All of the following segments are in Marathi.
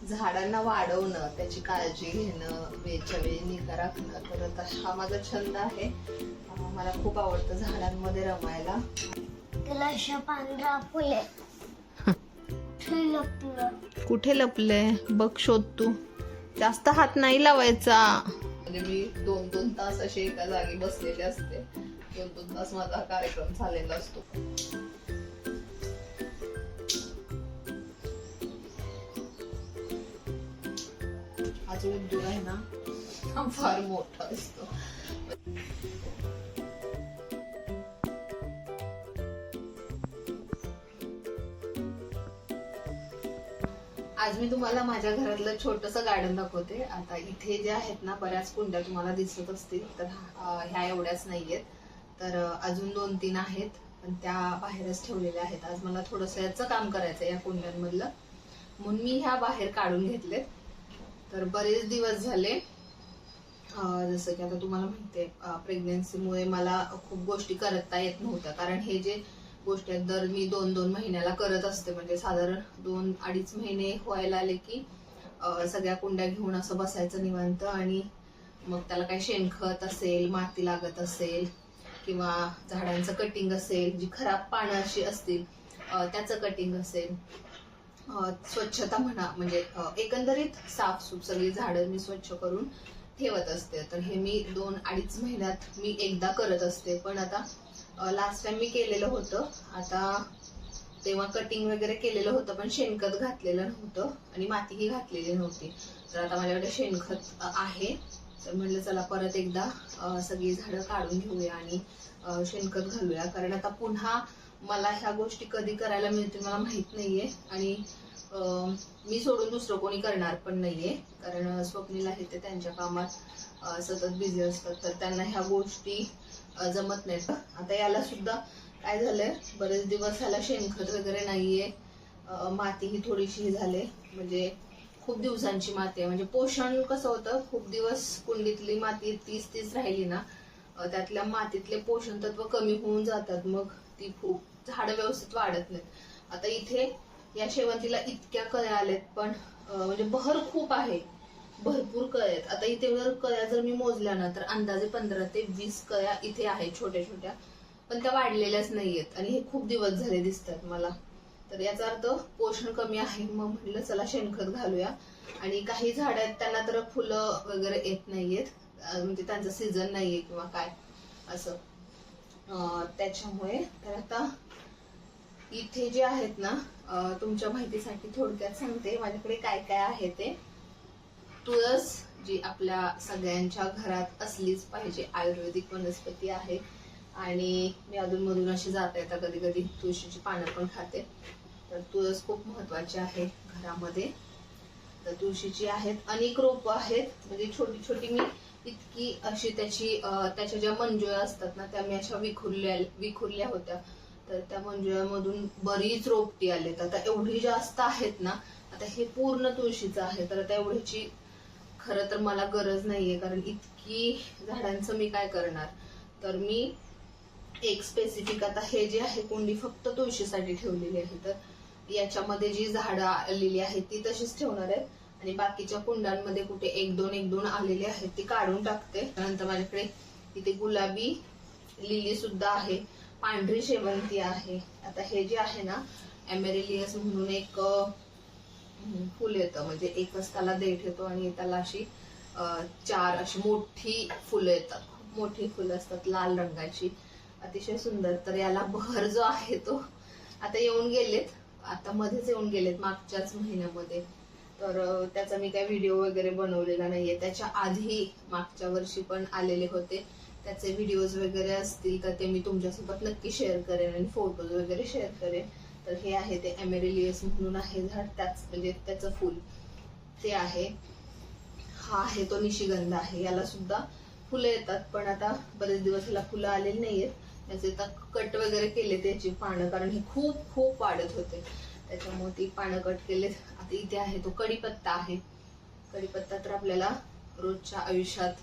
झाडांना वाढवणं, त्याची काळजी घेणं, वेळच्या वेळी निगा राखणं, तर आता हा माझा छंद आहे. मला खूप आवडतं झाडांमध्ये रमायला. पांढरा फुले कुठे लपले बघ, शोध तू. जास्त हात नाही लावायचा. म्हणजे मी 2-2 तास असे एका जागी बसलेले असते. 2-2 तास माझा कार्यक्रम झालेला असतो. हा जो उद्योग आहे ना, हा फार मोठा असतो. आज मी तुम्हाला माझ्या घरातलं छोटंसं गार्डन दाखवते. आता इथे जे आहेत ना, बऱ्याच कुंड्या तुम्हाला दिसत असतील, तर ह्या एवढ्याच नाहीयेत. तर अजून 2-3 आहेत, पण त्या बाहेरच ठेवलेल्या आहेत. आज मला थोडंसं याचं काम करायचं या कुंड्यांमधलं, म्हणून मी ह्या बाहेर काढून घेतलेत. तर बरेच दिवस झाले, जसं की आता तुम्हाला माहितीये, प्रेग्नन्सीमुळे मला खूप गोष्टी करता येत नव्हत्या. कारण हे जे गोष्टी आहेत, दर मी 2-2 महिन्याला करत असते. म्हणजे साधारण 2-2.5 महिने व्हायला आले की सगळ्या कुंड्या घेऊन असं बसायचं निवांत, आणि मग त्याला काही शेणखत असेल, माती लागत असेल, किंवा झाडांचं कटिंग असेल, जी खराब पानं अशी असतील त्याचं कटिंग असेल, स्वच्छता म्हणा, म्हणजे एकंदरीत साफसूफ सगळी झाडं मी स्वच्छ करून ठेवत असते. तर हे मी 2-2.5 महिन्यात मी एकदा करत असते. पण आता लास्ट टाइम मी केलेलं होतं, आता तेव्हा कटिंग वगैरे केलेलं होतं, पण शेणखत घातलेलं नव्हतं आणि मातीही घातलेली नव्हती. तर आता माझ्याकडे शेणखत आहे, तर म्हणलं चला परत एकदा सगळी झाडं काढून घेऊया आणि शेणखत घालूया. कारण आता पुन्हा मला ह्या गोष्टी कधी करायला मिळतील मला माहित नाहीये, आणि मी सोडून दुसरं कोणी करणार पण नाहीये. कारण स्वप्नील आहे ते त्यांच्या कामात सतत बिझी असतात, तर त्यांना ह्या गोष्टी जमत नाहीत. आता याला सुद्धा काय झालंय, बरेच दिवस ह्याला शेणखत वगैरे नाहीये, माती ही थोडीशी झाले, म्हणजे खूप दिवसांची माती आहे. म्हणजे पोषण कसं होतं, खूप दिवस कुंडीतली माती 30 राहिली ना, त्यातल्या मातीतले पोषण तत्व कमी होऊन जातात, मग ती खूप झाडं व्यवस्थित वाढत नाहीत. आता इथे या शेवंतीला इतक्या कळ्या आलेत, पण म्हणजे बहर खूप आहे, भरपूर कळ्या आहेत. आता इथे जर कळ्या जर मी मोजल्या ना, तर अंदाजे 15 ते 20 कळ्या इथे आहेत छोट्या छोट्या, पण त्या वाढलेल्याच नाहीयेत, आणि हे खूप दिवस झाले दिसतात मला. तर याचा अर्थ पोषण कमी आहे. मग म्हटलं चला शेणखत घालूया. आणि काही झाड आहेत त्यांना तर फुलं वगैरे येत नाहीयेत, म्हणजे त्यांचं सीझन नाहीये किंवा काय असं, त्याच्यामुळे. तर आता इथे जे आहेत ना, तुमच्या माहितीसाठी थोडक्यात सांगते माझ्याकडे काय काय आहे ते. तुळस, जी आपल्या सगळ्यांच्या घरात असलीच पाहिजे, आयुर्वेदिक वनस्पती आहे, आणि मी अधूनमधून अशी जाता येता कधी कधी तुळशीची पानं पण खाते. तर तुळस खूप महत्वाची आहे घरामध्ये. तर तुळशीची आहेत अनेक रोपं आहेत, म्हणजे छोटी छोटी मी इतकी अशी त्याच्या ज्या मंजुळा असतात ना, त्या मी अशा विखुरल्या होत्या. तर त्या मंजुळ्यामधून बरीच रोपटी आलेत. आता एवढी जास्त आहेत ना, आता हे पूर्ण तुळशीचं आहे. तर आता एवढीची खरं तर मला गरज नाहीये, कारण इतकी झाडांचं मी काय करणार. तर मी एक स्पेसिफिक, आता हे जे आहे कुंडी फक्त तुळशीसाठी ठेवलेली आहे. तर याच्यामध्ये जी झाडं आलेली आहेत ती तशीच ठेवणार आहे, आणि बाकीच्या कुंडांमध्ये कुठे 1-2 आलेली आहेत ती काढून टाकते. त्यानंतर माझ्याकडे इथे गुलाबी लिली सुद्धा आहे, पांढरी शेवंती आहे. आता हे जे आहे ना, एमेरिलियस म्हणून एक फुल येतं, म्हणजे एकच त्याला देठ येतो आणि त्याला अशी 4 अशी मोठी फुलं येतात, खूप मोठी फुलं असतात लाल रंगाची, अतिशय सुंदर. तर याला बहर जो आहे तो आता येऊन गेलेत, आता मध्येच येऊन गेलेत मागच्याच महिन्यामध्ये. तर त्याचा मी काही व्हिडिओ वगैरे बनवलेला नाहीये. त्याच्या आधी मागच्या वर्षी पण आलेले होते, त्याचे व्हिडिओज वगैरे असतील तर ते मी तुमच्यासोबत नक्की शेअर करेन, आणि फोटोज वगैरे शेअर करेन. तर हे आहे ते एमेरिलियस म्हणून आहे झाड, त्याच म्हणजे त्याचं फुल ते आहे. हा आहे तो निशिगंध आहे, याला सुद्धा फुलं येतात, पण आता बरेच दिवस ह्याला फुलं आलेली नाहीयेत. त्याचे आता कट वगैरे केले त्याची पानं, कारण हे खूप खूप वाढत होते, त्याच्यामुळे ती पानं कट केलेत. आता इथे आहे तो कढीपत्ता आहे. कढीपत्ता तर आपल्याला रोजच्या आयुष्यात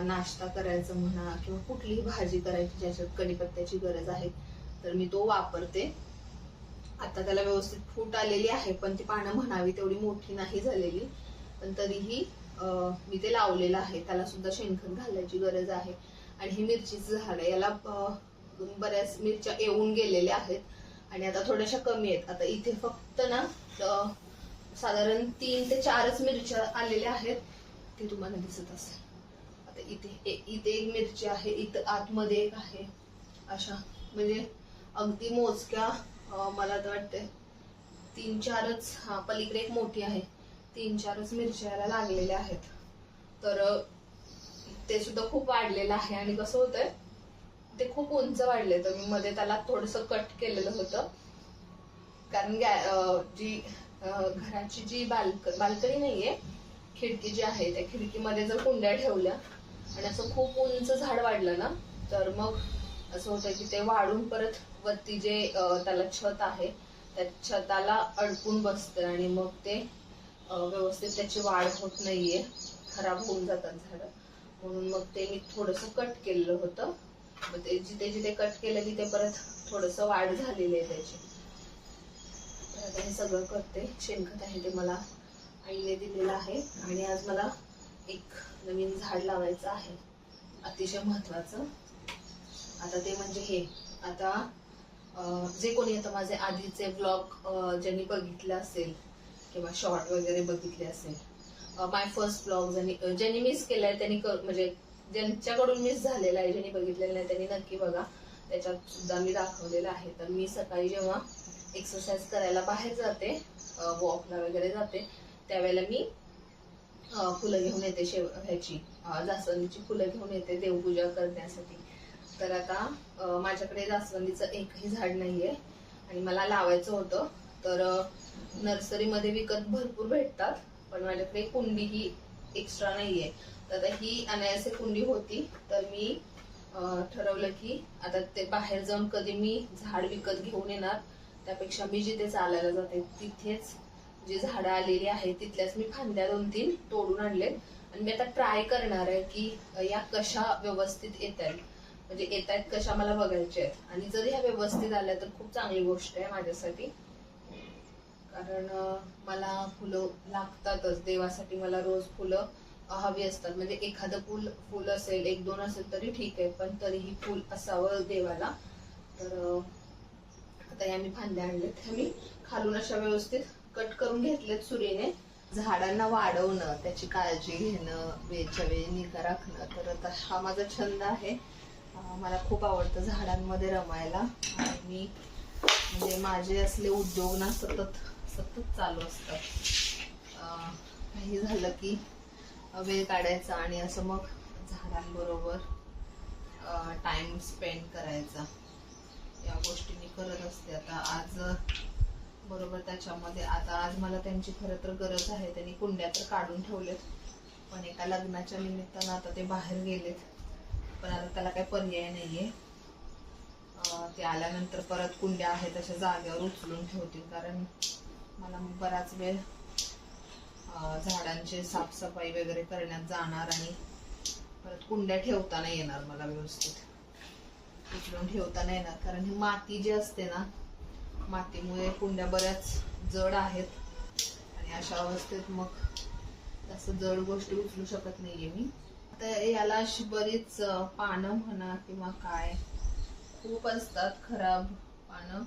नाश्ता करायचं म्हणा, किंवा कुठलीही भाजी करायची ज्याच्यात कढीपत्त्याची गरज आहे, तर मी तो वापरते. आता त्याला व्यवस्थित फूट आलेली आहे, पण ती पानं म्हणावी तेवढी मोठी नाही झालेली. पण तरीही मी ते लावलेलं आहे. त्याला सुद्धा शेणखत घालायची गरज आहे. आणि ही मिरचीचं झाड आहे, याला बऱ्याच मिरच्या येऊन गेलेल्या आहेत आणि आता थोड्याशा कमी आहेत. आता इथे फक्त ना साधारण 3 ते 4च मिरच्या आलेल्या आहेत, ते तुम्हाला दिसत असेल. आता इथे एक मिरची आहे, इथं आतमध्ये एक आहे. अशा म्हणजे अगदी मोजक्या मला तर वाटतंय 3-4च, हा पलीकडे एक मोठी आहे, 3-4च मिरच्या याला लागलेल्या आहेत. तर ते सुद्धा खूप वाढलेलं आहे. आणि कसं होतंय, ते खूप उंच वाढले. तर मी मध्ये त्याला थोडस कट केलेलं होतं, कारण जी घराची जी बाल्कनी नाहीये, खिडकी जी आहे, त्या खिडकीमध्ये जर कुंड्या ठेवल्या आणि असं खूप उंच झाड वाढलं ना, तर मग असं होतं की ते वाढून परत वरती जे त्याला छत आहे त्या छताला अडकून बसतं आणि मग ते व्यवस्थित त्याची वाढ होत नाहीये, खराब होऊन जातात झाडं. म्हणून मग ते मी थोडस कट केलेलं होतं. मग ते जिथे जिथे कट केलं तिथे परत थोडस वाढ झालेली आहे त्याची. तर आता हे सगळं करते. शेणखत आहे ते मला आईने दिलेलं आहे. आणि आज मला एक नवीन झाड लावायचं आहे, अतिशय महत्वाचं. आता ते म्हणजे हे, आता जे कोणी आता माझे आधीचे ब्लॉग ज्यांनी बघितले असेल किंवा शॉर्ट वगैरे बघितले असेल, माय फर्स्ट ब्लॉग ज्यांनी मिस केलाय त्यांनी म्हणजे ज्यांच्याकडून मिस झालेला आहे, ज्यांनी बघितलेलं नाही त्यांनी नक्की बघा. त्याच्यात सुद्धा मी दाखवलेलं आहे. तर मी सकाळी जेव्हा एक्सरसाइज करायला बाहेर जाते, वॉकला वगैरे जाते, त्यावेळेला मी फुलं घेऊन येते, ह्याची जास्वंदीची फुलं घेऊन येते देवपूजा करण्यासाठी. तर आता माझ्याकडे जास्वंदीचं एकही झाड नाहीये आणि मला लावायचं होतं. तर नर्सरीमध्ये विकत भरपूर भेटतात, पण माझ्याकडे कुंडी ही एक्स्ट्रा नाहीये. तर आता ही अनायासे कुंडी होती, तर मी ठरवलं की आता ते बाहेर जाऊन कधी मी झाड विकत घेऊन येणार, त्यापेक्षा मी जिथे चालायला जाते तिथेच जी झाडं आलेली आहेत तिथल्याच मी फांद्या 2-3 तोडून आणलेत. आणि मी आता ट्राय करणार आहे की या कशा व्यवस्थित येत आहेत, म्हणजे येत आहेत कशा मला बघायचे आहेत. आणि जर ह्या व्यवस्थित आल्या तर खूप चांगली गोष्ट आहे माझ्यासाठी, कारण मला फुलं लागतातच देवासाठी. मला रोज फुलं हवी असतात. म्हणजे एखादं फुल असेल, 1-2 असेल तरी ठीक आहे, पण तरीही फुल असावं देवाला. तर आता या मी फांद्या आणल्यात, मी खालून अशा व्यवस्थित कट करून घेतलेत सुरीने. झाडांना वाढवणं, त्याची काळजी घेणं, वेळच्या वेळी निगा राखणं, तर आता हा माझा छंद आहे. मला खूप आवडतं झाडांमध्ये रमायला. आणि मी म्हणजे माझे असले उद्योग ना सतत चालू असतात. काही झालं की वेळ काढायचा आणि असं मग झाडांबरोबर टाइम स्पेंड करायचा, या गोष्टी मी करत असते. आता आज बरोबर त्याच्यामध्ये आता आज मला त्यांची खरं तर गरज आहे. त्यांनी कुंड्या तर काढून ठेवलेत, पण एका लग्नाच्या निमित्तानं आता ते बाहेर गेलेत. पण आता त्याला काही पर्याय नाहीये. ते आल्यानंतर परत कुंड्या आहेत तशा जागेवर उचलून ठेवतील, कारण मला बराच वेळ झाडांची साफसफाई वगैरे करण्यात जाणार आणि परत कुंड्या ठेवता नाही येणार मला, व्यवस्थित उचलून ठेवता नाही येणार. कारण ही माती जी असते ना, मातीमुळे कुंड्या बऱ्याच जड आहेत आणि अशा अवस्थेत मग जास्त जड गोष्टी उचलू शकत नाहीये मी. तर याला अशी बरीच पानं म्हणा किंवा काय खूप असतात खराब पानं,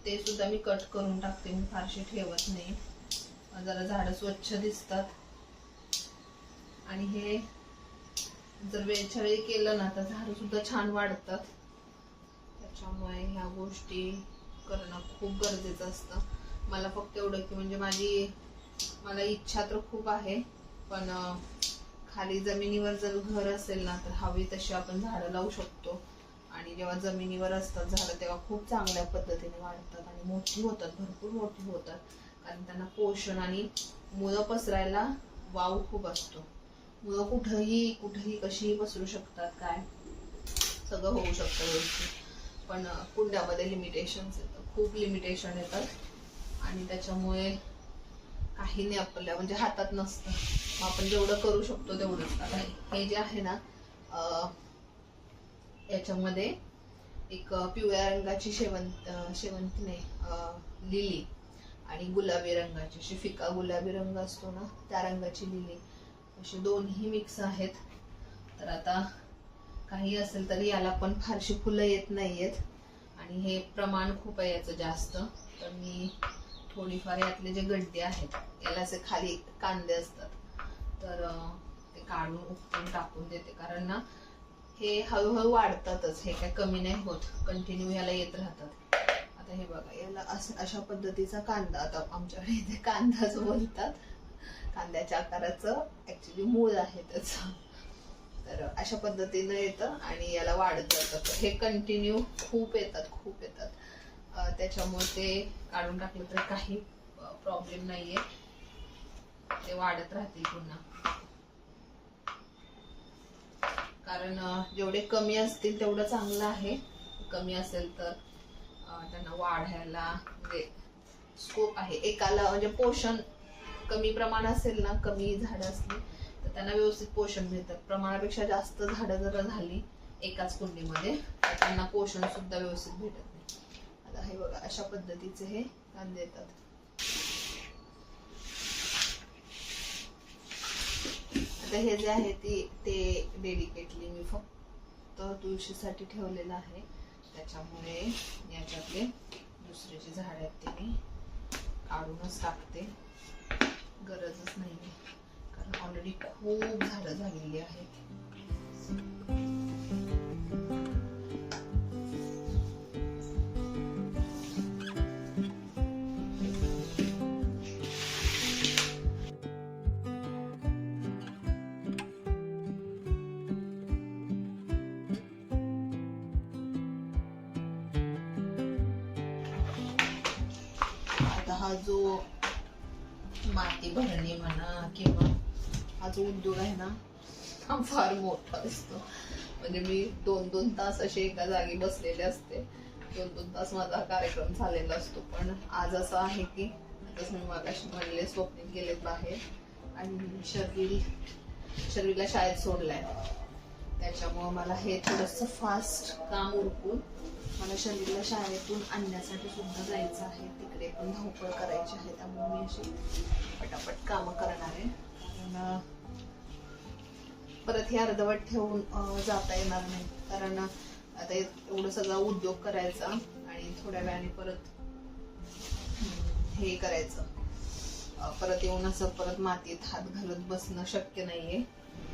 ते सुद्धा मी कट करून टाकते. मी फारशी ठेवत नाही, जरा झाडं स्वच्छ दिसतात. आणि हे जर वेळच्या वेळी केलं ना तर झाडं सुद्धा छान वाढतात. त्याच्यामुळे ह्या गोष्टी करणं खूप गरजेचं असतं. मला फक्त एवढं की म्हणजे मला इच्छा तर खूप आहे, पण खाली जमिनीवर जर घर असेल ना तर हवी तशी आपण झाडं लावू शकतो. आणि जेव्हा जमिनीवर असतात झाडं तेव्हा खूप चांगल्या पद्धतीने वाढतात आणि मोठी होतात, भरपूर मोठी होतात. कारण त्यांना पोषण आणि मुळं पसरायला वाव खूप असतो. मुळं कुठेही कशीही पसरू शकतात, काय सगळं होऊ शकतं व्यवस्थित. पण कुंड्यामध्ये लिमिटेशन्स येतात, खूप लिमिटेशन येतात आणि त्याच्यामुळे काही नाही आपल्या म्हणजे हातात नसतं. आपण जेवढं करू शकतो तेवढंच. आता हे जे आहे ना, याच्यामध्ये एक पिवळ्या रंगाची शेवंती नाही लिली आणि गुलाबी रंगाची, अशी फिका गुलाबी रंग असतो ना त्या रंगाची लिली, असे दोन्ही मिक्स आहेत. तर आता काही असेल तरी याला पण फारशी फुलं येत नाहीयेत आणि हे प्रमाण खूप आहे याचं जास्त. तर मी थोडीफार यातले जे गड्डे आहेत याला असे खाली कांदे असतात तर ते काढून उपटून टाकून देते, कारण ना हे हळूहळू वाढतातच, हे काय कमी नाही होत, कंटिन्यू याला येत राहतात. आता हे बघा, याला अशा पद्धतीचा कांदा, आता आमच्याकडे इथे कांदाच बोलतात, कांद्याच्या आकाराचं ऍक्च्युली मूळ आहे त्याचं. तर अशा पद्धतीनं येतं आणि याला वाढत जातं. हे कंटिन्यू खूप येतात त्याच्यामुळे ते काढून टाकलं तर काही प्रॉब्लेम नाहीये, ते वाढत राहतील पुन्हा. कारण जेवढे कमी असतील तेवढं चांगलं आहे, कमी असेल तर त्यांना वाढायला म्हणजे स्कोप आहे. एकाला म्हणजे पोषण कमी प्रमाण असेल ना, कमी झाडं असली तर त्यांना व्यवस्थित पोषण मिळतं. प्रमाणापेक्षा जास्त झाडं जर झाली एकाच कुंडीमध्ये तर त्यांना पोषण सुद्धा व्यवस्थित भेटत नाही. आता हे बघा, अशा पद्धतीचे हे कांदे येतात. आता हे जे आहे ते डेडिकेटली मी फक्त तुळशीसाठी ठेवलेलं आहे, त्याच्यामुळे याच्यातले दुसरे जे झाड आहेत ते मी काढूनच टाकते, गरजच नाहीये, कारण ऑलरेडी खूप झाडं झालेली आहेत. हा जो माती भरणी म्हणा किंवा हा जो उद्योग आहे ना हा फार मोठा असतो. म्हणजे मी 2-2 तास असे एका जागी बसलेले असते, 2-2 तास माझा कार्यक्रम झालेला असतो. पण आज असं आहे की आताच मी मगाशी म्हणले स्वप्नील गेलेत बाहेर आणि शर्वीला शाळेत सोडलाय, त्याच्यामुळे मला हे थोडंसं फास्ट काम उरकून मला शर्वीला शाळेतून आणण्यासाठी सुद्धा जायचं आहे, तिकडे पण धावपळ करायची आहे. त्यामुळे मी अशी पटापट कामं करणार आहे, कारण परत हे अर्धवट ठेवून जाता येणार नाही. कारण आता एवढं सगळा उद्योग करायचा आणि थोड्या वेळाने परत हे करायचं, परत येऊन असं परत मातीत हात घालत बसणं शक्य नाहीये,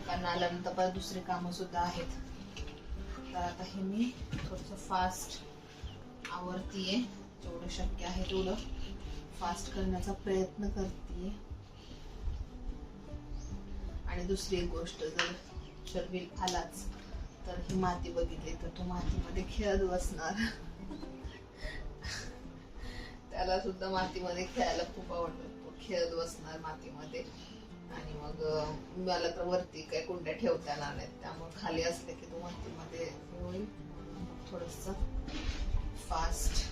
कारण आल्यानंतर परत दुसरी कामं सुद्धा आहेत. तर आता हे मी थोडंसं फास्ट आवरतीये, जेवढं शक्य आहे तेवढं फास्ट करण्याचा प्रयत्न करते. आणि दुसरी एक गोष्ट, जर शर्विल आलाच तर ही माती बघितली तर तो मातीमध्ये खेळत बसणार. त्याला सुद्धा मातीमध्ये खेळायला खूप आवडतं, तो खेळत बसणार मातीमध्ये. आणि मग मला तर वरती काय कुंड्या ठेवता येणार नाहीत, त्यामुळे खाली असले की तो मातीमध्ये होईल. थोडस फास्ट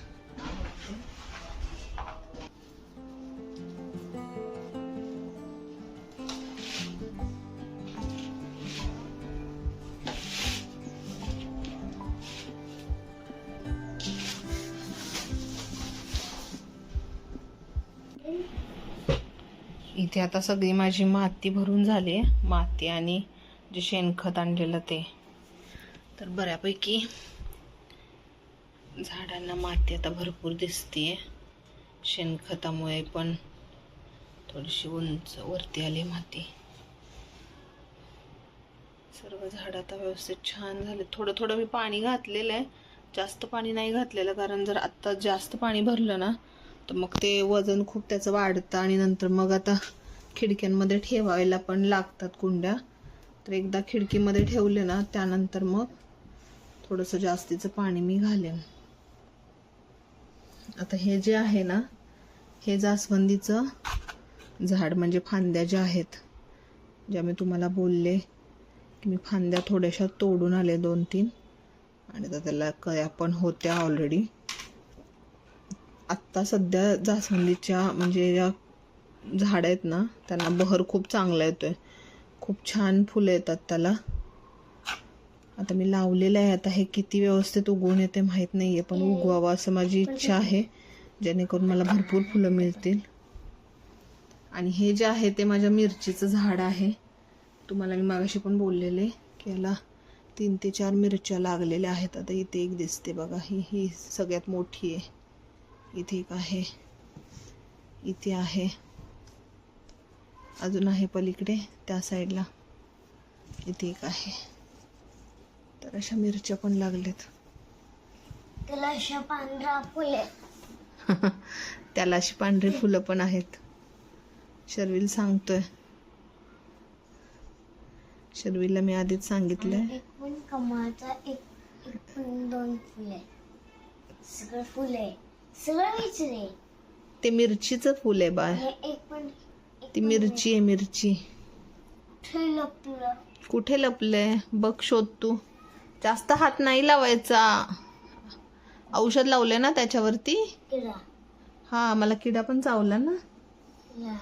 इथे आता सगळी माझी माती भरून झाली, माती आणि जे शेणखत आणलेलं ते. तर बऱ्यापैकी झाडांना माती आता भरपूर दिसतीये, शेणखतामुळे पण थोडीशी उंच वरती आली माती. सर्व झाड आता व्यवस्थित छान झाले. थोडं थोडं मी पाणी घातलेलं आहे, जास्त पाणी नाही घातलेलं, कारण जर आत्ता जास्त पाणी भरलं ना तर मग ते वजन खूप त्याचं वाढतं आणि नंतर मग आता खिडक्यांमध्ये ठेवायला पण लागतात कुंड्या. तर एकदा खिडकीमध्ये ठेवले ना त्यानंतर मग थोडंसं जास्तीचं पाणी मी घालेन. आता हे जे आहे ना, हे जास्वंदीचं झाड, म्हणजे फांद्या ज्या आहेत, ज्या मी तुम्हाला बोलले की मी फांद्या थोड्याशा तोडून आले 2-3, आणि आता त्याला कळ्या पण होत्या ऑलरेडी. आत्ता सध्या जास्वंदीच्या म्हणजे या झाड आहेत ना त्यांना बहर खूप चांगला येतोय, खूप छान फुलं येतात त्याला. आता मी लावलेलं आहे. आता हे किती व्यवस्थित उगवून येते माहीत नाही आहे, पण उगवावं असं माझी इच्छा आहे, जेणेकरून मला भरपूर फुलं मिळतील. आणि हे जे आहे ते माझ्या मिरचीचं झाड आहे. तुम्हाला मी मागाशी पण बोललेले की याला 3 ते 4 मिरच्या लागलेल्या आहेत. आता इथे एक दिसते बघा, ही सगळ्यात मोठी आहे. इथे एक आहे, इथे आहे, अजून आहे पलीकडे त्या साईडला, इथे एक आहे. तर अशा मिरच्या पण लागलेत. त्याला अशा पांढरा फुले. त्याला अशी पांढरी फुलं पण आहेत. शर्विल सांगतोय, शर्विलला मी आधीच सांगितलंय. एक पण कमळाचा एक पण 2 फुले, सगळं फुले, सगळं विचरे. ते मिरचीचं फुल आहे बाळ. हे एक पण ती मिरची आहे, मिरची. कुठे लपलं? कुठे लपलंय बघ, शोध तू. जास्त हात नाही लावायचा. औषध लावलंय ना त्याच्यावरती. किडा. हा, मला किडा पण चावला ना. या